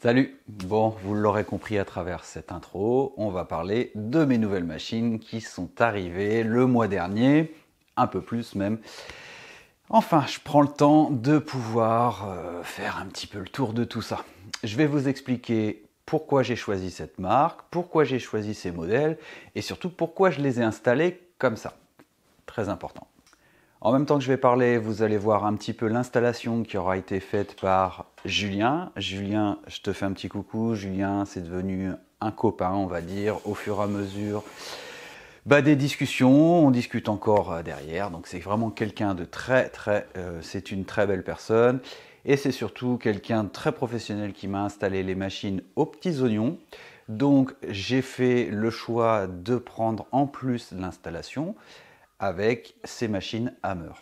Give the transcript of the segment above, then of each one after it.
Salut! Bon, vous l'aurez compris à travers cette intro, on va parler de mes nouvelles machines qui sont arrivées le mois dernier, un peu plus même. Enfin, je prends le temps de pouvoir faire un petit peu le tour de tout ça. Je vais vous expliquer pourquoi j'ai choisi cette marque, pourquoi j'ai choisi ces modèles et surtout pourquoi je les ai installés comme ça. Très important. En même temps que je vais parler, vous allez voir un petit peu l'installation qui aura été faite par Julien. Julien, je te fais un petit coucou. Julien, c'est devenu un copain, on va dire, au fur et à mesure des discussions. On discute encore derrière. Donc c'est vraiment quelqu'un de c'est une très belle personne. Et c'est surtout quelqu'un de très professionnel qui m'a installé les machines aux petits oignons. Donc j'ai fait le choix de prendre en plus l'installation avec ces machines Hammer.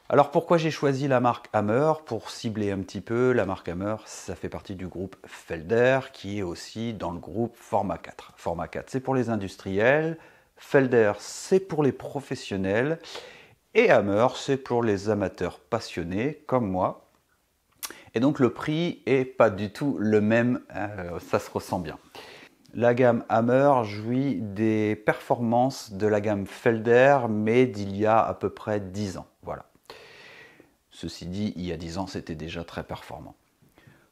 Alors pourquoi j'ai choisi la marque Hammer? Pour cibler un petit peu, la marque Hammer, ça fait partie du groupe Felder qui est aussi dans le groupe Format 4. Format 4, c'est pour les industriels, Felder, c'est pour les professionnels et Hammer, c'est pour les amateurs passionnés comme moi. Et donc le prix est pas du tout le même, ça se ressent bien. La gamme Hammer jouit des performances de la gamme Felder, mais d'il y a à peu près 10 ans. Voilà. Ceci dit, il y a 10 ans, c'était déjà très performant.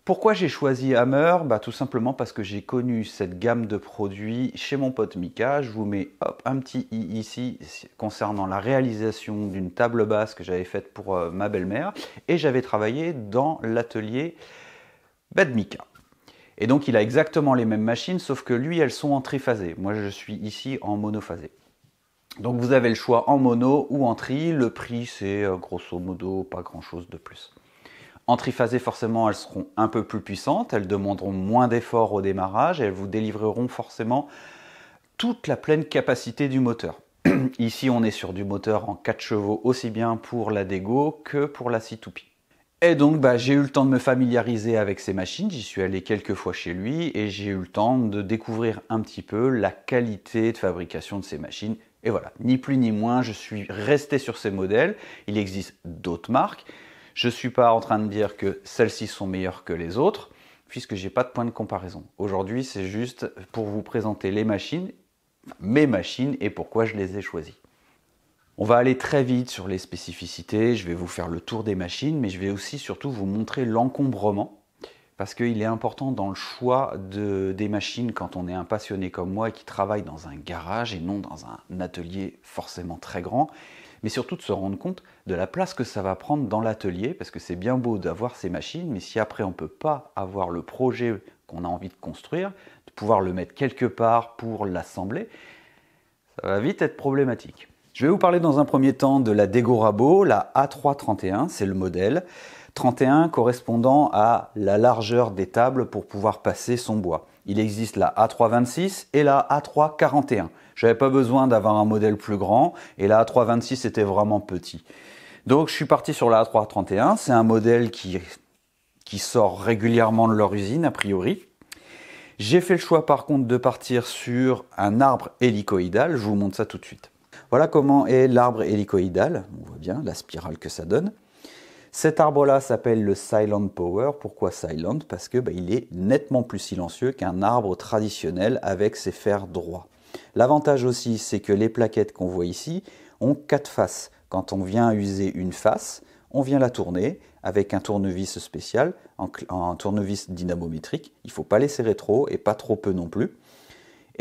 Pourquoi j'ai choisi Hammer? Tout simplement parce que j'ai connu cette gamme de produits chez mon pote Mika. Je vous mets un petit i ici concernant la réalisation d'une table basse que j'avais faite pour ma belle-mère. Et j'avais travaillé dans l'atelier de Mika. Et donc il a exactement les mêmes machines, sauf que lui, elles sont en triphasé. Moi, je suis ici en monophasé. Donc vous avez le choix en mono ou en tri. Le prix, c'est grosso modo pas grand-chose de plus. En triphasé, forcément, elles seront un peu plus puissantes. Elles demanderont moins d'efforts au démarrage. Et elles vous délivreront forcément toute la pleine capacité du moteur. Ici, on est sur du moteur en 4 chevaux, aussi bien pour la Dego que pour la C2P. Et donc j'ai eu le temps de me familiariser avec ces machines, j'y suis allé quelques fois chez lui et j'ai eu le temps de découvrir un petit peu la qualité de fabrication de ces machines. Et voilà, ni plus ni moins, je suis resté sur ces modèles. Il existe d'autres marques. Je ne suis pas en train de dire que celles-ci sont meilleures que les autres, puisque je n'ai pas de point de comparaison. Aujourd'hui, c'est juste pour vous présenter les machines, mes machines et pourquoi je les ai choisies. On va aller très vite sur les spécificités, je vais vous faire le tour des machines, mais je vais aussi surtout vous montrer l'encombrement, parce qu'il est important dans le choix des machines quand on est un passionné comme moi et qui travaille dans un garage et non dans un atelier forcément très grand, mais surtout de se rendre compte de la place que ça va prendre dans l'atelier, parce que c'est bien beau d'avoir ces machines, mais si après on ne peut pas avoir le projet qu'on a envie de construire, de pouvoir le mettre quelque part pour l'assembler, ça va vite être problématique. Je vais vous parler dans un premier temps de la Dego Rabo, la A331, c'est le modèle. 31 correspondant à la largeur des tables pour pouvoir passer son bois. Il existe la A326 et la A341. Je n'avais pas besoin d'avoir un modèle plus grand et la A326 était vraiment petit. Donc je suis parti sur la A331, c'est un modèle qui sort régulièrement de leur usine a priori. J'ai fait le choix par contre de partir sur un arbre hélicoïdal, je vous montre ça tout de suite. Voilà comment est l'arbre hélicoïdal, on voit bien la spirale que ça donne. Cet arbre-là s'appelle le Silent Power. Pourquoi Silent? Parce que il est nettement plus silencieux qu'un arbre traditionnel avec ses fers droits. L'avantage aussi, c'est que les plaquettes qu'on voit ici ont 4 faces. Quand on vient user une face, on vient la tourner avec un tournevis spécial, en tournevis dynamométrique. Il ne faut pas les serrer trop et pas trop peu non plus.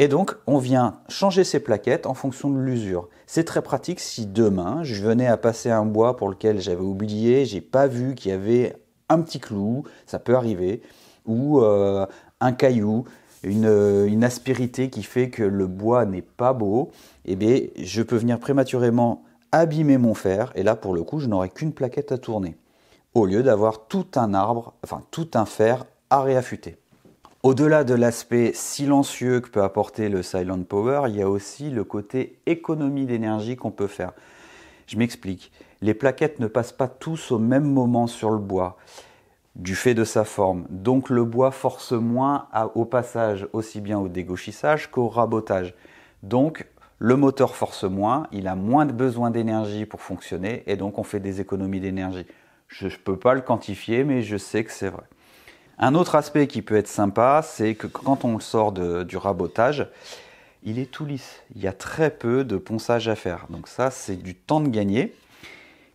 Et donc, on vient changer ces plaquettes en fonction de l'usure. C'est très pratique si demain, je venais à passer un bois pour lequel j'avais oublié, j'ai pas vu qu'il y avait un petit clou, ça peut arriver, ou un caillou, une aspérité qui fait que le bois n'est pas beau, et bien, je peux venir prématurément abîmer mon fer, et là, pour le coup, je n'aurai qu'une plaquette à tourner, au lieu d'avoir tout un arbre, enfin tout un fer à réaffûter. Au-delà de l'aspect silencieux que peut apporter le Silent Power, il y a aussi le côté économie d'énergie qu'on peut faire. Je m'explique. Les plaquettes ne passent pas tous au même moment sur le bois, du fait de sa forme. Donc le bois force moins au passage, aussi bien au dégauchissage qu'au rabotage. Donc le moteur force moins, il a moins de besoin d'énergie pour fonctionner et donc on fait des économies d'énergie. Je ne peux pas le quantifier, mais je sais que c'est vrai. Un autre aspect qui peut être sympa, c'est que quand on le sort du rabotage, il est tout lisse. Il y a très peu de ponçage à faire. Donc ça, c'est du temps de gagner.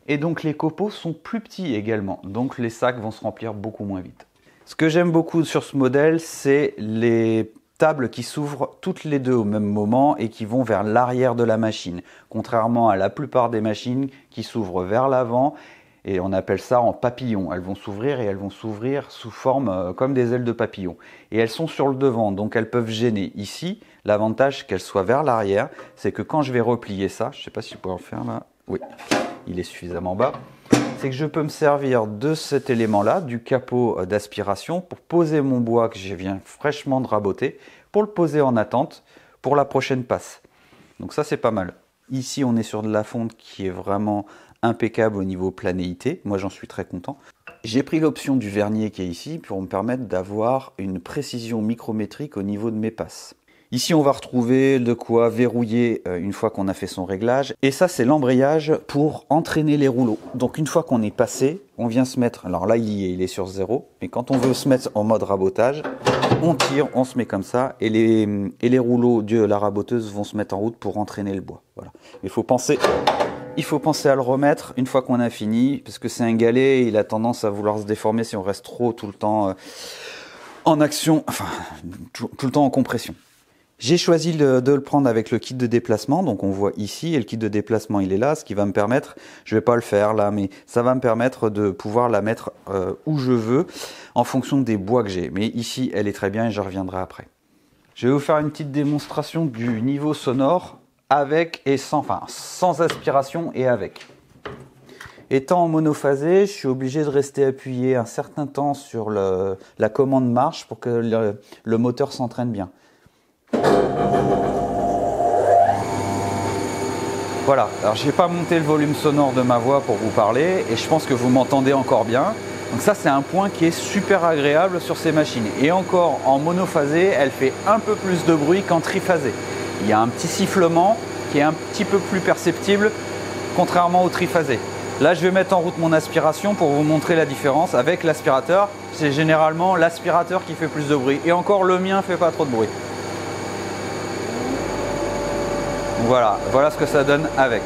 Et donc les copeaux sont plus petits également. Donc les sacs vont se remplir beaucoup moins vite. Ce que j'aime beaucoup sur ce modèle, c'est les tables qui s'ouvrent toutes les deux au même moment et qui vont vers l'arrière de la machine. Contrairement à la plupart des machines qui s'ouvrent vers l'avant. Et on appelle ça en papillon. Elles vont s'ouvrir et elles vont s'ouvrir sous forme comme des ailes de papillon. Et elles sont sur le devant, donc elles peuvent gêner. Ici, l'avantage qu'elles soient vers l'arrière, c'est que quand je vais replier ça, je ne sais pas si je pourrais le faire là, oui, il est suffisamment bas, c'est que je peux me servir de cet élément-là, du capot d'aspiration, pour poser mon bois que je viens fraîchement de raboter, pour le poser en attente pour la prochaine passe. Donc ça, c'est pas mal. Ici, on est sur de la fonte qui est vraiment impeccable au niveau planéité. Moi, j'en suis très content. J'ai pris l'option du vernier qui est ici pour me permettre d'avoir une précision micrométrique au niveau de mes passes. Ici, on va retrouver de quoi verrouiller une fois qu'on a fait son réglage. Et ça, c'est l'embrayage pour entraîner les rouleaux. Donc, une fois qu'on est passé, on vient se mettre... Alors là, il est sur 0. Mais quand on veut se mettre en mode rabotage, on tire, on se met comme ça. Et les rouleaux de la raboteuse vont se mettre en route pour entraîner le bois. Voilà. Il faut penser à le remettre une fois qu'on a fini. Parce que c'est un galet, il a tendance à vouloir se déformer si on reste trop tout le temps en action. Enfin, tout le temps en compression. J'ai choisi de le prendre avec le kit de déplacement, donc on voit ici, et le kit de déplacement il est là, ce qui va me permettre, je vais pas le faire là, mais ça va me permettre de pouvoir la mettre où je veux, en fonction des bois que j'ai. Mais ici, elle est très bien et je reviendrai après. Je vais vous faire une petite démonstration du niveau sonore, avec et sans, enfin sans aspiration et avec. Étant en monophasé, je suis obligé de rester appuyé un certain temps sur la commande marche pour que le moteur s'entraîne bien. Voilà, alors je n'ai pas monté le volume sonore de ma voix pour vous parler et je pense que vous m'entendez encore bien. Donc ça, c'est un point qui est super agréable sur ces machines. Et encore en monophasé, elle fait un peu plus de bruit qu'en triphasé. Il y a un petit sifflement qui est un petit peu plus perceptible contrairement au triphasé. Là, je vais mettre en route mon aspiration pour vous montrer la différence. Avec l'aspirateur, c'est généralement l'aspirateur qui fait plus de bruit. Et encore, le mien ne fait pas trop de bruit. Voilà ce que ça donne avec.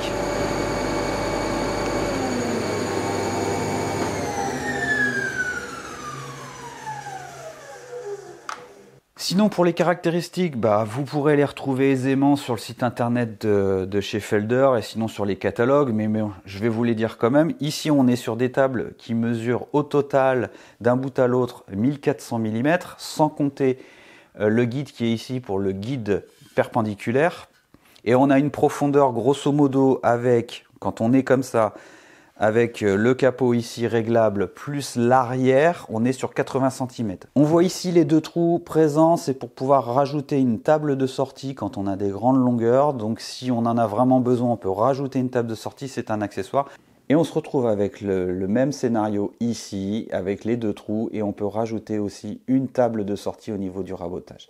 Sinon, pour les caractéristiques, vous pourrez les retrouver aisément sur le site internet de chez Felder et sinon sur les catalogues, mais je vais vous les dire quand même. Ici, on est sur des tables qui mesurent au total d'un bout à l'autre 1400 mm, sans compter le guide qui est ici pour le guide perpendiculaire. Et on a une profondeur grosso modo avec, quand on est comme ça, avec le capot ici réglable plus l'arrière, on est sur 80 cm. On voit ici les deux trous présents, c'est pour pouvoir rajouter une table de sortie quand on a des grandes longueurs. Donc si on en a vraiment besoin, on peut rajouter une table de sortie, c'est un accessoire. Et on se retrouve avec le même scénario ici, avec les deux trous, et on peut rajouter aussi une table de sortie au niveau du rabotage.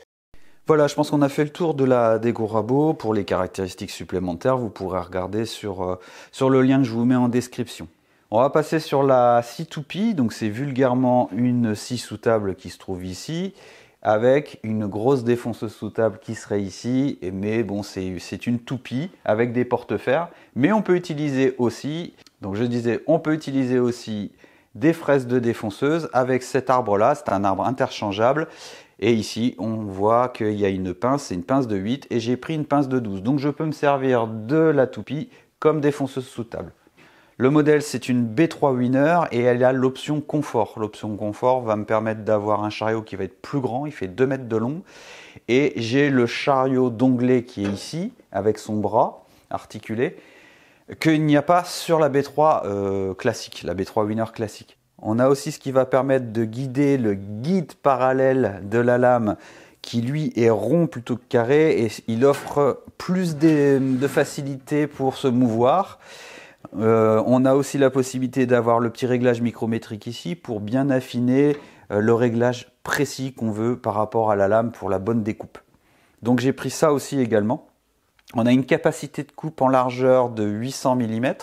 Voilà, je pense qu'on a fait le tour des gros rabots. Pour les caractéristiques supplémentaires, vous pourrez regarder sur le lien que je vous mets en description. On va passer sur la scie toupie, donc c'est vulgairement une scie sous table qui se trouve ici, avec une grosse défonceuse sous table qui serait ici, mais bon, c'est une toupie avec des porte-fers, mais on peut utiliser aussi, donc je disais, on peut utiliser aussi des fraises de défonceuse avec cet arbre-là, c'est un arbre interchangeable. Et ici, on voit qu'il y a une pince, c'est une pince de 8 et j'ai pris une pince de 12. Donc je peux me servir de la toupie comme défonceuse sous table. Le modèle, c'est une B3 Winner et elle a l'option confort. L'option confort va me permettre d'avoir un chariot qui va être plus grand, il fait 2 mètres de long. Et j'ai le chariot d'onglet qui est ici, avec son bras articulé, qu'il n'y a pas sur la B3 classique, la B3 Winner classique. On a aussi ce qui va permettre de guider le guide parallèle de la lame qui lui est rond plutôt que carré et il offre plus de facilité pour se mouvoir. On a aussi la possibilité d'avoir le petit réglage micrométrique ici pour bien affiner le réglage précis qu'on veut par rapport à la lame pour la bonne découpe. Donc j'ai pris ça aussi également. On a une capacité de coupe en largeur de 800 mm.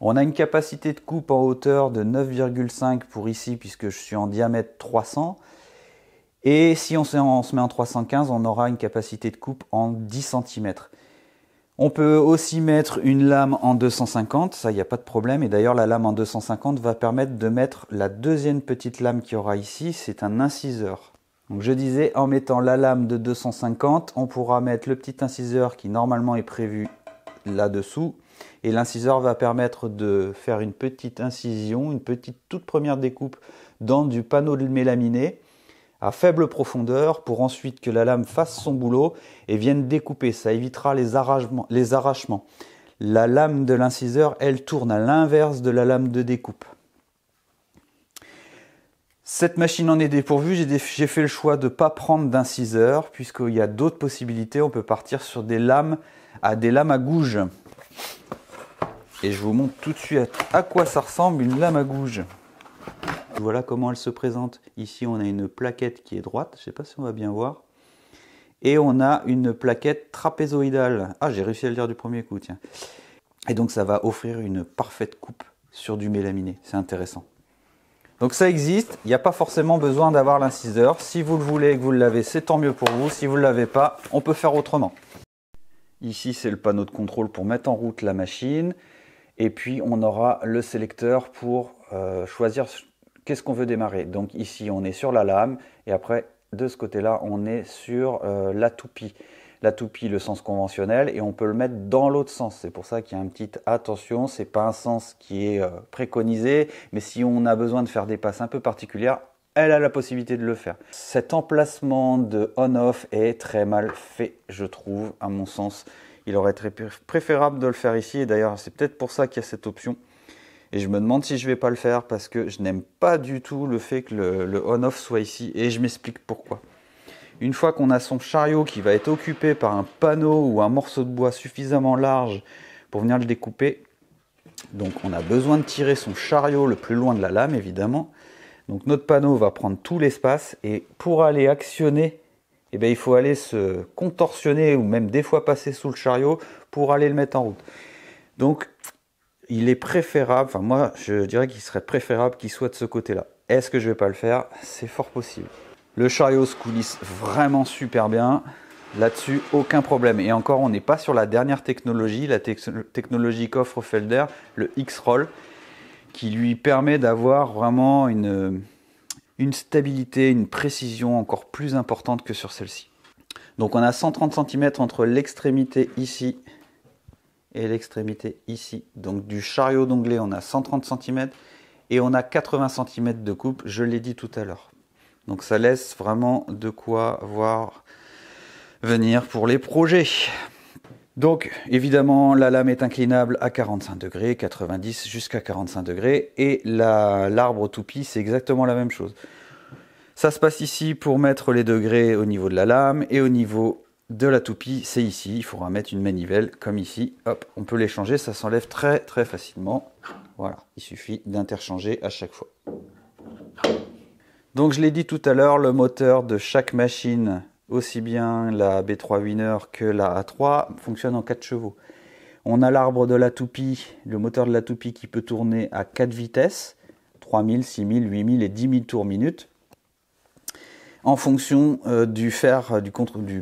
On a une capacité de coupe en hauteur de 9,5 pour ici, puisque je suis en diamètre 300. Et si on se met en 315, on aura une capacité de coupe en 10 cm. On peut aussi mettre une lame en 250, ça il n'y a pas de problème. Et d'ailleurs la lame en 250 va permettre de mettre la deuxième petite lame qu'il y aura ici, c'est un inciseur. Donc je disais, en mettant la lame de 250, on pourra mettre le petit inciseur qui normalement est prévu là-dessous. Et l'inciseur va permettre de faire une petite incision, une petite toute première découpe dans du panneau de mélaminé à faible profondeur pour ensuite que la lame fasse son boulot et vienne découper. Ça évitera les arrachements. La lame de l'inciseur, elle tourne à l'inverse de la lame de découpe. Cette machine en est dépourvue. J'ai fait le choix de ne pas prendre d'inciseur puisqu'il y a d'autres possibilités. On peut partir sur des lames à gouge. Et je vous montre tout de suite à quoi ça ressemble une lame à gouge. Voilà comment elle se présente. Ici, on a une plaquette qui est droite. Je ne sais pas si on va bien voir. Et on a une plaquette trapézoïdale. Ah, j'ai réussi à le dire du premier coup, tiens. Et donc, ça va offrir une parfaite coupe sur du mélaminé. C'est intéressant. Donc, ça existe. Il n'y a pas forcément besoin d'avoir l'inciseur. Si vous le voulez et que vous l'avez, c'est tant mieux pour vous. Si vous ne l'avez pas, on peut faire autrement. Ici, c'est le panneau de contrôle pour mettre en route la machine. Et puis, on aura le sélecteur pour choisir qu'est-ce qu'on veut démarrer. Donc ici, on est sur la lame. Et après, de ce côté-là, on est sur la toupie. La toupie, le sens conventionnel. Et on peut le mettre dans l'autre sens. C'est pour ça qu'il y a un petit attention. Ce n'est pas un sens qui est préconisé. Mais si on a besoin de faire des passes un peu particulières, elle a la possibilité de le faire. Cet emplacement de on-off est très mal fait, je trouve, à mon sens. Il aurait été préférable de le faire ici. Et d'ailleurs, c'est peut-être pour ça qu'il y a cette option. Et je me demande si je ne vais pas le faire parce que je n'aime pas du tout le fait que le on-off soit ici. Et je m'explique pourquoi. Une fois qu'on a son chariot qui va être occupé par un panneau ou un morceau de bois suffisamment large pour venir le découper, donc on a besoin de tirer son chariot le plus loin de la lame, évidemment. Donc notre panneau va prendre tout l'espace et pour aller actionner, eh bien, il faut aller se contorsionner ou même des fois passer sous le chariot pour aller le mettre en route. Donc il est préférable, enfin moi je dirais qu'il serait préférable qu'il soit de ce côté-là. Est-ce que je ne vais pas le faire? C'est fort possible. Le chariot se coulisse vraiment super bien. Là-dessus, aucun problème. Et encore, on n'est pas sur la dernière technologie, la technologie qu'offre Felder, le X-Roll, qui lui permet d'avoir vraiment une stabilité, une précision encore plus importante que sur celle-ci. Donc on a 130 cm entre l'extrémité ici et l'extrémité ici. Donc du chariot d'onglet, on a 130 cm et on a 80 cm de coupe, je l'ai dit tout à l'heure. Donc ça laisse vraiment de quoi voir venir pour les projets. Donc évidemment la lame est inclinable à 45 degrés, 90 jusqu'à 45 degrés et l'arbre toupie c'est exactement la même chose. Ça se passe ici pour mettre les degrés au niveau de la lame et au niveau de la toupie c'est ici. Il faudra mettre une manivelle comme ici. Hop, on peut les changer, ça s'enlève très très facilement. Voilà, il suffit d'interchanger à chaque fois. Donc je l'ai dit tout à l'heure, le moteur de chaque machine, aussi bien la B3 Winner que la A3, fonctionne en 4 chevaux. On a l'arbre de la toupie, le moteur de la toupie qui peut tourner à 4 vitesses, 3000, 6000, 8000 et 10 000 tours minute, en fonction du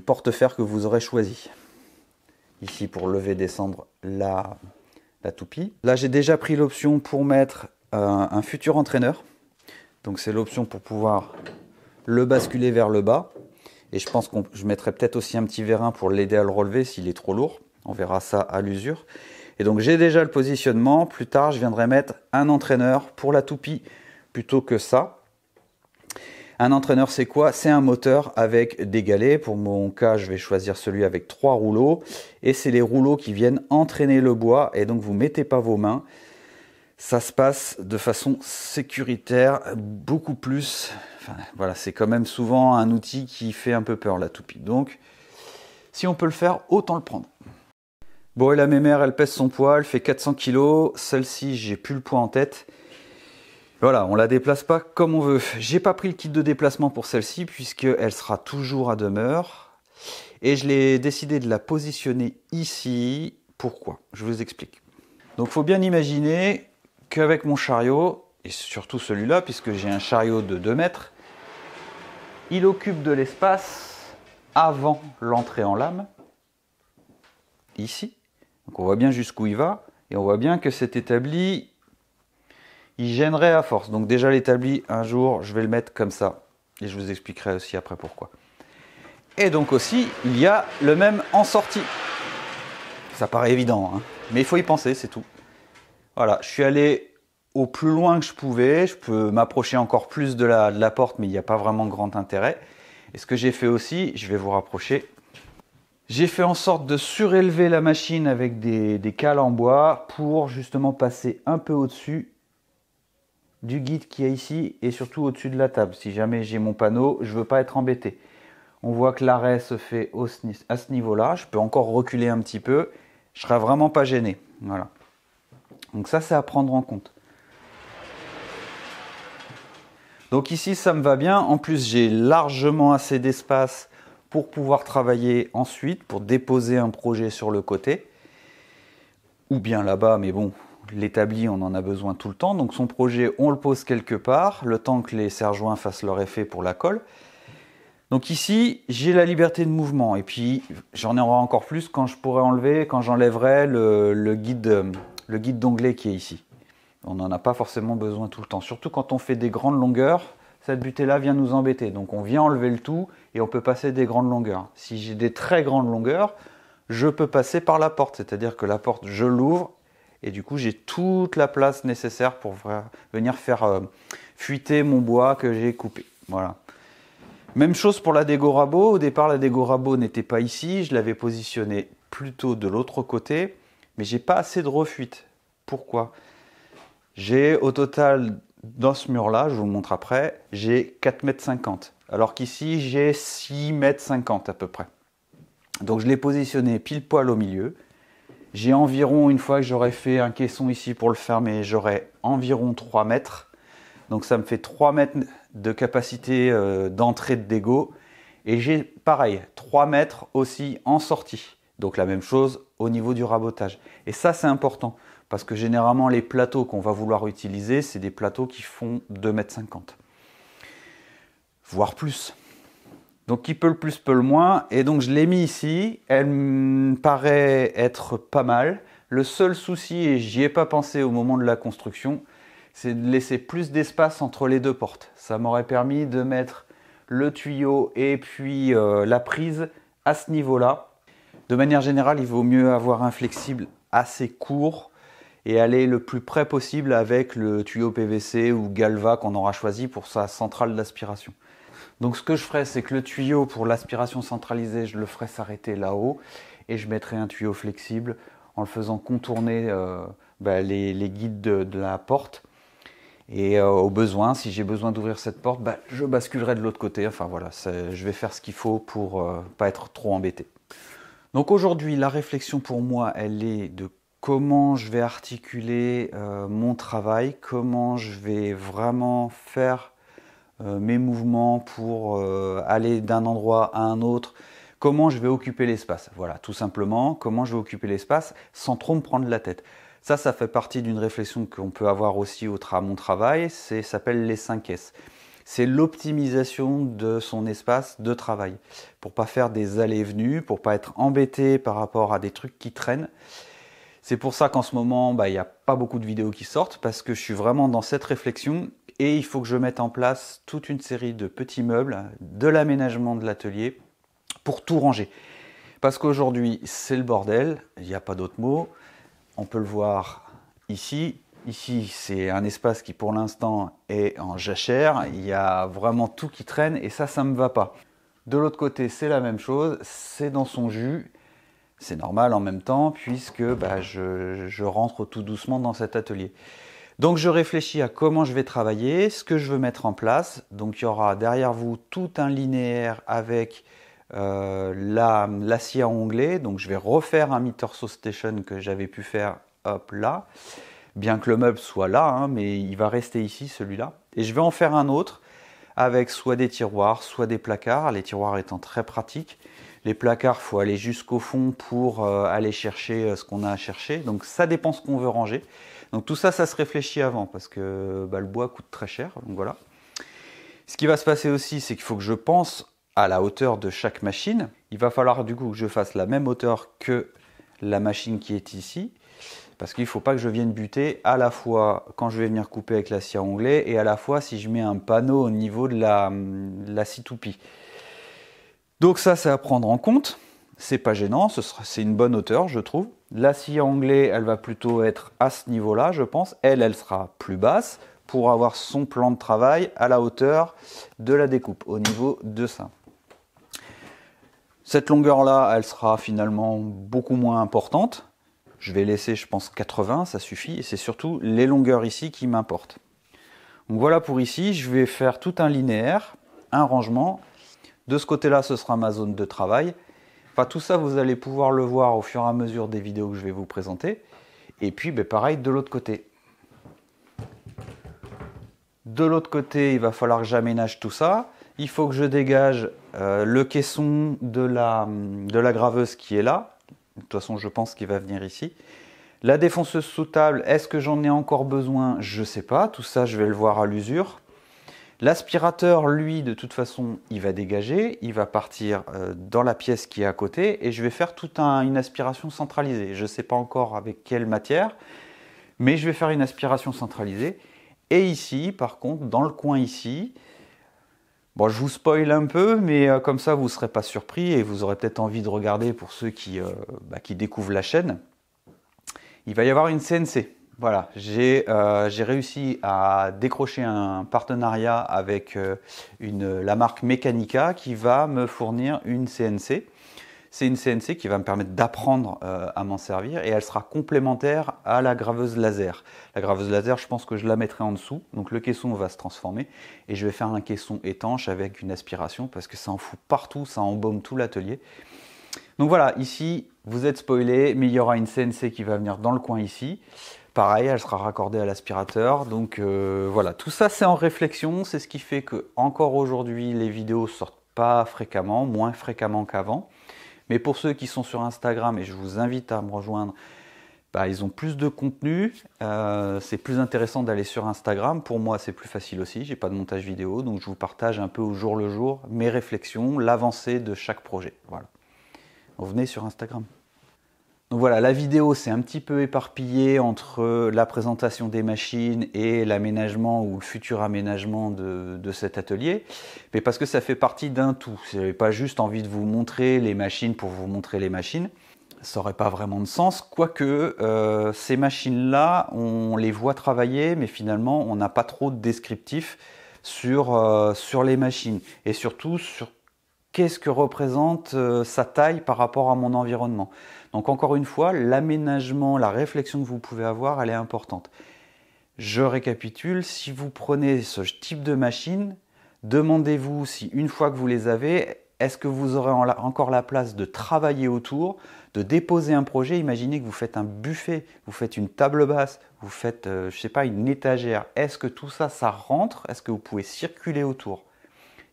porte-fer que vous aurez choisi. Ici pour lever et descendre la toupie. Là j'ai déjà pris l'option pour mettre un futur entraîneur. Donc c'est l'option pour pouvoir le basculer vers le bas. Et je pense que je mettrai peut-être aussi un petit vérin pour l'aider à le relever s'il est trop lourd. On verra ça à l'usure. Et donc j'ai déjà le positionnement. Plus tard, je viendrai mettre un entraîneur pour la toupie plutôt que ça. Un entraîneur, c'est quoi? C'est un moteur avec des galets. Pour mon cas, je vais choisir celui avec 3 rouleaux. Et c'est les rouleaux qui viennent entraîner le bois. Et donc vous ne mettez pas vos mains. Ça se passe de façon sécuritaire, beaucoup plus. Enfin, voilà, c'est quand même souvent un outil qui fait un peu peur, la toupie. Donc, si on peut le faire, autant le prendre. Bon, et la mémère, elle pèse son poids, elle fait 400 kg. Celle-ci, j'ai plus le poids en tête. Voilà, on la déplace pas comme on veut. J'ai pas pris le kit de déplacement pour celle-ci, puisqu'elle sera toujours à demeure. Et je l'ai décidé de la positionner ici. Pourquoi? Je vous explique. Donc il faut bien imaginer qu'avec mon chariot, et surtout celui-là, puisque j'ai un chariot de 2 mètres, il occupe de l'espace avant l'entrée en lame, ici. Donc on voit bien jusqu'où il va, et on voit bien que cet établi, il gênerait à force. Donc déjà l'établi, un jour, je vais le mettre comme ça, et je vous expliquerai aussi après pourquoi. Et donc aussi, il y a le même en sortie. Ça paraît évident, hein, mais il faut y penser, c'est tout. Voilà, je suis allé au plus loin que je pouvais. Je peux m'approcher encore plus de la porte, mais il n'y a pas vraiment grand intérêt. Et ce que j'ai fait aussi, je vais vous rapprocher. J'ai fait en sorte de surélever la machine avec des cales en bois pour justement passer un peu au-dessus du guide qu'il y a ici et surtout au-dessus de la table. Si jamais j'ai mon panneau, je ne veux pas être embêté. On voit que l'arrêt se fait à ce niveau-là. Je peux encore reculer un petit peu. Je ne serai vraiment pas gêné. Voilà. Donc ça, c'est à prendre en compte. Donc ici, ça me va bien. En plus, j'ai largement assez d'espace pour pouvoir travailler ensuite, pour déposer un projet sur le côté. Ou bien là-bas, mais bon, l'établi, on en a besoin tout le temps. Donc son projet, on le pose quelque part, le temps que les serre-joints fassent leur effet pour la colle. Donc ici, j'ai la liberté de mouvement. Et puis, j'en aurai encore plus quand je pourrai enlever, quand j'enlèverai le guide d'onglet qui est ici. On n'en a pas forcément besoin tout le temps. Surtout quand on fait des grandes longueurs, cette butée-là vient nous embêter. Donc on vient enlever le tout et on peut passer des grandes longueurs. Si j'ai des très grandes longueurs, je peux passer par la porte. C'est-à-dire que la porte, je l'ouvre et du coup, j'ai toute la place nécessaire pour venir faire fuiter mon bois que j'ai coupé. Voilà. Même chose pour la dégo rabot. Au départ, la dégo rabot n'était pas ici. Je l'avais positionnée plutôt de l'autre côté. Mais j'ai pas assez de refuite. Pourquoi ? J'ai au total, dans ce mur-là, je vous montre après, j'ai 4,50 m. Alors qu'ici, j'ai 6,50 m à peu près. Donc je l'ai positionné pile poil au milieu. J'ai environ, une fois que j'aurai fait un caisson ici pour le fermer, j'aurai environ 3 mètres. Donc ça me fait 3 mètres de capacité d'entrée de dégo. Et j'ai pareil, 3 mètres aussi en sortie. Donc la même chose au niveau du rabotage. Et ça, c'est important. Parce que généralement, les plateaux qu'on va vouloir utiliser, c'est des plateaux qui font 2,50 m. Voire plus. Donc qui peut le plus, peut le moins. Et donc je l'ai mis ici. Elle me paraît être pas mal. Le seul souci, et j'y ai pas pensé au moment de la construction, c'est de laisser plus d'espace entre les deux portes. Ça m'aurait permis de mettre le tuyau et puis la prise à ce niveau-là. De manière générale, il vaut mieux avoir un flexible assez court et aller le plus près possible avec le tuyau PVC ou Galva qu'on aura choisi pour sa centrale d'aspiration. Donc ce que je ferai, c'est que le tuyau pour l'aspiration centralisée, je le ferai s'arrêter là-haut et je mettrai un tuyau flexible en le faisant contourner les guides de la porte. Et au besoin, si j'ai besoin d'ouvrir cette porte, je basculerai de l'autre côté. Enfin voilà, je vais faire ce qu'il faut pour pas être trop embêté. Donc aujourd'hui, la réflexion pour moi, elle est de comment je vais articuler mon travail, comment je vais vraiment faire mes mouvements pour aller d'un endroit à un autre, comment je vais occuper l'espace. Voilà, tout simplement, comment je vais occuper l'espace sans trop me prendre la tête. Ça fait partie d'une réflexion qu'on peut avoir aussi à mon travail, ça s'appelle les 5 S. C'est l'optimisation de son espace de travail, pour pas faire des allées et venues, pour pas être embêté par rapport à des trucs qui traînent. C'est pour ça qu'en ce moment, il n'y a pas beaucoup de vidéos qui sortent, parce que je suis vraiment dans cette réflexion et il faut que je mette en place toute une série de petits meubles, de l'aménagement de l'atelier, pour tout ranger. Parce qu'aujourd'hui, c'est le bordel, il n'y a pas d'autre mot. On peut le voir ici. Ici, c'est un espace qui, pour l'instant, est en jachère. Il y a vraiment tout qui traîne et ça ne me va pas. De l'autre côté, c'est la même chose. C'est dans son jus. C'est normal en même temps puisque je rentre tout doucement dans cet atelier. Donc, je réfléchis à comment je vais travailler, ce que je veux mettre en place. Donc, il y aura derrière vous tout un linéaire avec la scie à onglet. Donc, je vais refaire un Meter Saw Station que j'avais pu faire là. Bien que le meuble soit là, mais il va rester ici, celui-là. Et je vais en faire un autre avec soit des tiroirs, soit des placards, les tiroirs étant très pratiques. Les placards, il faut aller jusqu'au fond pour aller chercher ce qu'on a à chercher. Donc ça dépend ce qu'on veut ranger. Donc tout ça, ça se réfléchit avant parce que le bois coûte très cher. Donc voilà. Ce qui va se passer aussi, c'est qu'il faut que je pense à la hauteur de chaque machine. Il va falloir du coup que je fasse la même hauteur que la machine qui est ici. Parce qu'il ne faut pas que je vienne buter à la fois quand je vais venir couper avec la scie à onglet et à la fois si je mets un panneau au niveau de la scie toupie. Donc ça, c'est à prendre en compte. C'est pas gênant, c'est une bonne hauteur, je trouve. La scie à onglet, elle va plutôt être à ce niveau-là, je pense. Elle sera plus basse pour avoir son plan de travail à la hauteur de la découpe, au niveau de ça. Cette longueur-là, elle sera finalement beaucoup moins importante. Je vais laisser, je pense, 80, ça suffit. Et c'est surtout les longueurs ici qui m'importent. Donc voilà pour ici, je vais faire tout un linéaire, un rangement. De ce côté-là, ce sera ma zone de travail. Enfin, tout ça, vous allez pouvoir le voir au fur et à mesure des vidéos que je vais vous présenter. Et puis, pareil, de l'autre côté. De l'autre côté, il va falloir que j'aménage tout ça. Il faut que je dégage le caisson de la graveuse qui est là. De toute façon, je pense qu'il va venir ici. La défonceuse sous table, est-ce que j'en ai encore besoin? Je ne sais pas. Tout ça, je vais le voir à l'usure. L'aspirateur, lui, de toute façon, il va dégager. Il va partir dans la pièce qui est à côté. Et je vais faire toute une aspiration centralisée. Je ne sais pas encore avec quelle matière. Mais je vais faire une aspiration centralisée. Et ici, par contre, dans le coin ici, bon, je vous spoil un peu, mais comme ça, vous ne serez pas surpris et vous aurez peut-être envie de regarder pour ceux qui découvrent la chaîne. Il va y avoir une CNC. Voilà, j'ai réussi à décrocher un partenariat avec la marque Mechanica qui va me fournir une CNC. C'est une CNC qui va me permettre d'apprendre à m'en servir et elle sera complémentaire à la graveuse laser. La graveuse laser, je pense que je la mettrai en dessous. Donc le caisson va se transformer et je vais faire un caisson étanche avec une aspiration parce que ça en fout partout, ça embaume tout l'atelier. Donc voilà, ici, vous êtes spoilé, mais il y aura une CNC qui va venir dans le coin ici. Pareil, elle sera raccordée à l'aspirateur. Donc voilà, tout ça c'est en réflexion. C'est ce qui fait que encore aujourd'hui, les vidéos sortent pas fréquemment, moins fréquemment qu'avant. Mais pour ceux qui sont sur Instagram, et je vous invite à me rejoindre, ils ont plus de contenu. C'est plus intéressant d'aller sur Instagram. Pour moi, c'est plus facile aussi. J'ai pas de montage vidéo, donc je vous partage un peu au jour le jour mes réflexions, l'avancée de chaque projet. Voilà. Donc, venez sur Instagram. Donc voilà, la vidéo c'est un petit peu éparpillé entre la présentation des machines et l'aménagement ou le futur aménagement de cet atelier, mais parce que ça fait partie d'un tout. Je n'avais pas juste envie de vous montrer les machines pour vous montrer les machines, ça n'aurait pas vraiment de sens, quoique ces machines-là, on les voit travailler, mais finalement on n'a pas trop de descriptif sur les machines, et surtout sur qu'est-ce que représente sa taille par rapport à mon environnement. Donc encore une fois, l'aménagement, la réflexion que vous pouvez avoir, elle est importante. Je récapitule, si vous prenez ce type de machine, demandez-vous si une fois que vous les avez, est-ce que vous aurez encore la place de travailler autour, de déposer un projet. Imaginez que vous faites un buffet, vous faites une table basse, vous faites, je sais pas, une étagère. Est-ce que tout ça, ça rentre? Est-ce que vous pouvez circuler autour?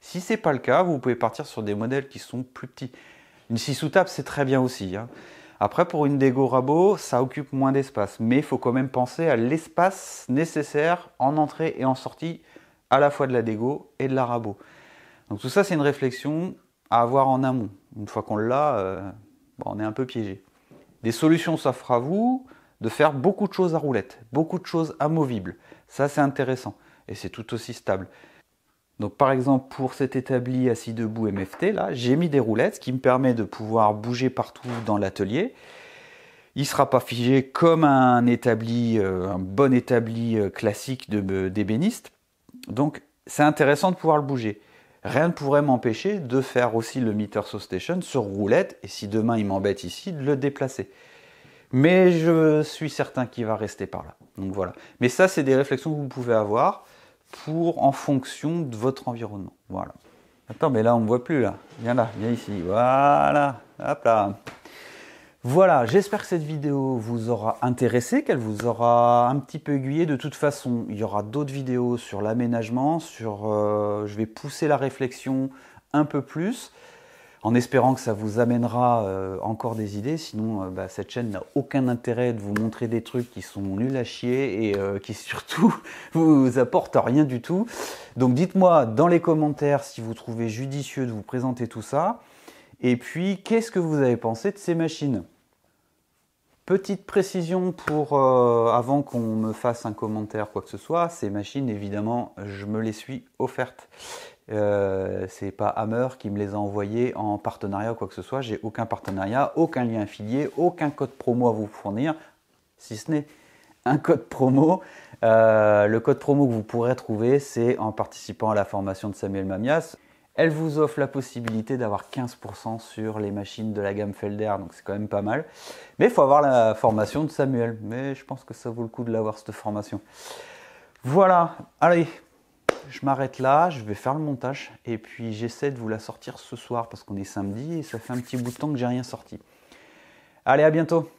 Si ce n'est pas le cas, vous pouvez partir sur des modèles qui sont plus petits. Une scie sous table, c'est très bien aussi. Après, pour une dégo rabot, ça occupe moins d'espace. Mais il faut quand même penser à l'espace nécessaire en entrée et en sortie, à la fois de la dégo et de la rabot. Donc tout ça, c'est une réflexion à avoir en amont. Une fois qu'on l'a, on est un peu piégé. Des solutions s'offrent à vous de faire beaucoup de choses à roulette, beaucoup de choses amovibles. Ça, c'est intéressant et c'est tout aussi stable. Donc par exemple pour cet établi assis debout MFT, là, j'ai mis des roulettes, ce qui me permet de pouvoir bouger partout dans l'atelier. Il ne sera pas figé comme un bon établi classique d'ébéniste. Donc c'est intéressant de pouvoir le bouger. Rien ne pourrait m'empêcher de faire aussi le Meter Saw Station sur roulette, et si demain il m'embête ici, de le déplacer. Mais je suis certain qu'il va rester par là. Donc voilà. Mais ça, c'est des réflexions que vous pouvez avoir en fonction de votre environnement. Voilà. Attends, mais là, on ne me voit plus, là. Viens ici. Voilà. Hop là. Voilà, j'espère que cette vidéo vous aura intéressé, qu'elle vous aura un petit peu aiguillé. De toute façon, il y aura d'autres vidéos sur l'aménagement, je vais pousser la réflexion un peu plus. en espérant que ça vous amènera encore des idées. Sinon, cette chaîne n'a aucun intérêt de vous montrer des trucs qui sont nuls à chier et qui surtout vous apportent rien du tout. Donc dites-moi dans les commentaires si vous trouvez judicieux de vous présenter tout ça. Et puis, qu'est-ce que vous avez pensé de ces machines? Petite précision pour avant qu'on me fasse un commentaire quoi que ce soit, ces machines évidemment je me les suis offertes. C'est pas Hammer qui me les a envoyées en partenariat ou quoi que ce soit. J'ai aucun partenariat, aucun lien affilié, aucun code promo à vous fournir, si ce n'est un code promo. Le code promo que vous pourrez trouver, c'est en participant à la formation de Samuel Mamias. Elle vous offre la possibilité d'avoir 15% sur les machines de la gamme Felder, donc c'est quand même pas mal. Mais il faut avoir la formation de Samuel. Mais je pense que ça vaut le coup de l'avoir, cette formation. Voilà, allez, je m'arrête là, je vais faire le montage. Et puis j'essaie de vous la sortir ce soir, parce qu'on est samedi et ça fait un petit bout de temps que j'ai rien sorti. Allez, à bientôt!